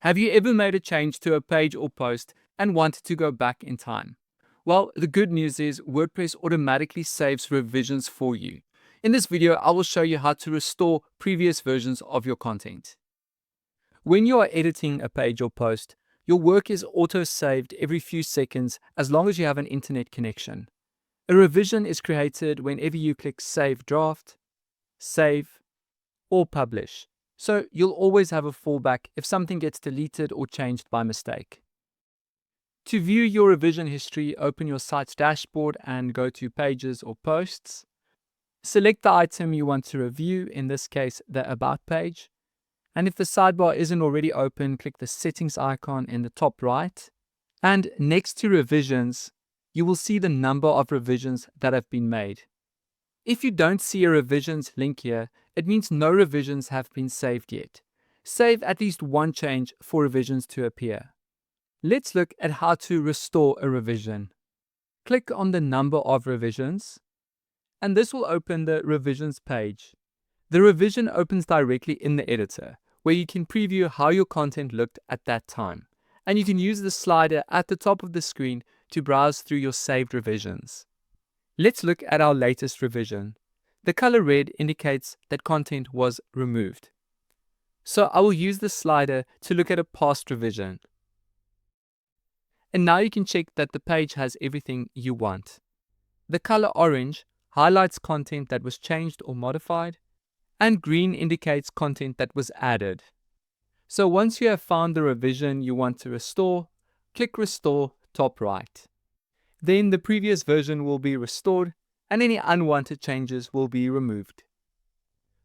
Have you ever made a change to a page or post and wanted to go back in time? Well, the good news is WordPress automatically saves revisions for you. In this video, I will show you how to restore previous versions of your content. When you are editing a page or post, your work is auto-saved every few seconds as long as you have an internet connection. A revision is created whenever you click Save Draft, Save, or Publish. So you'll always have a fallback if something gets deleted or changed by mistake. To view your revision history, open your site's dashboard and go to Pages or Posts. Select the item you want to review, in this case the About page. And if the sidebar isn't already open, click the Settings icon in the top right. And next to Revisions, you will see the number of revisions that have been made. If you don't see a revisions link here, it means no revisions have been saved yet. Save at least one change for revisions to appear. Let's look at how to restore a revision. Click on the number of revisions, and this will open the revisions page. The revision opens directly in the editor, where you can preview how your content looked at that time. And you can use the slider at the top of the screen to browse through your saved revisions. Let's look at our latest revision. The color red indicates that content was removed. So I will use the slider to look at a past revision. And now you can check that the page has everything you want. The color orange highlights content that was changed or modified, and green indicates content that was added. So once you have found the revision you want to restore, click Restore top right. Then the previous version will be restored and any unwanted changes will be removed.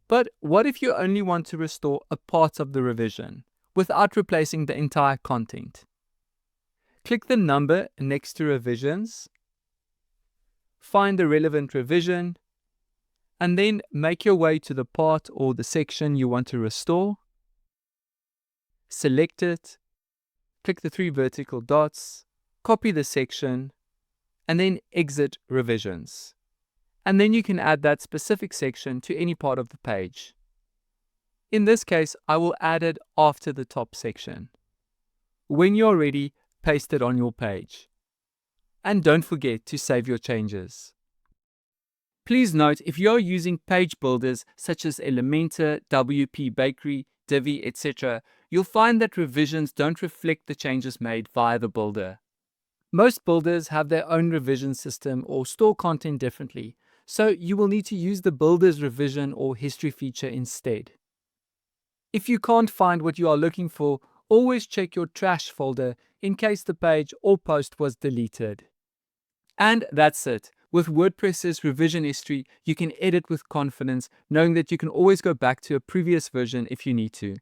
But what if you only want to restore a part of the revision without replacing the entire content? Click the number next to Revisions, find the relevant revision, and then make your way to the part or the section you want to restore. Select it, click the 3 vertical dots, copy the section, and then exit revisions. And then you can add that specific section to any part of the page. In this case, I will add it after the top section. When you're ready, paste it on your page. And don't forget to save your changes. Please note, if you're using page builders such as Elementor, WP Bakery, Divi, etc., you'll find that revisions don't reflect the changes made via the builder. Most builders have their own revision system or store content differently, so you will need to use the builder's revision or history feature instead. If you can't find what you are looking for, always check your trash folder in case the page or post was deleted. And that's it. With WordPress's revision history, you can edit with confidence, knowing that you can always go back to a previous version if you need to.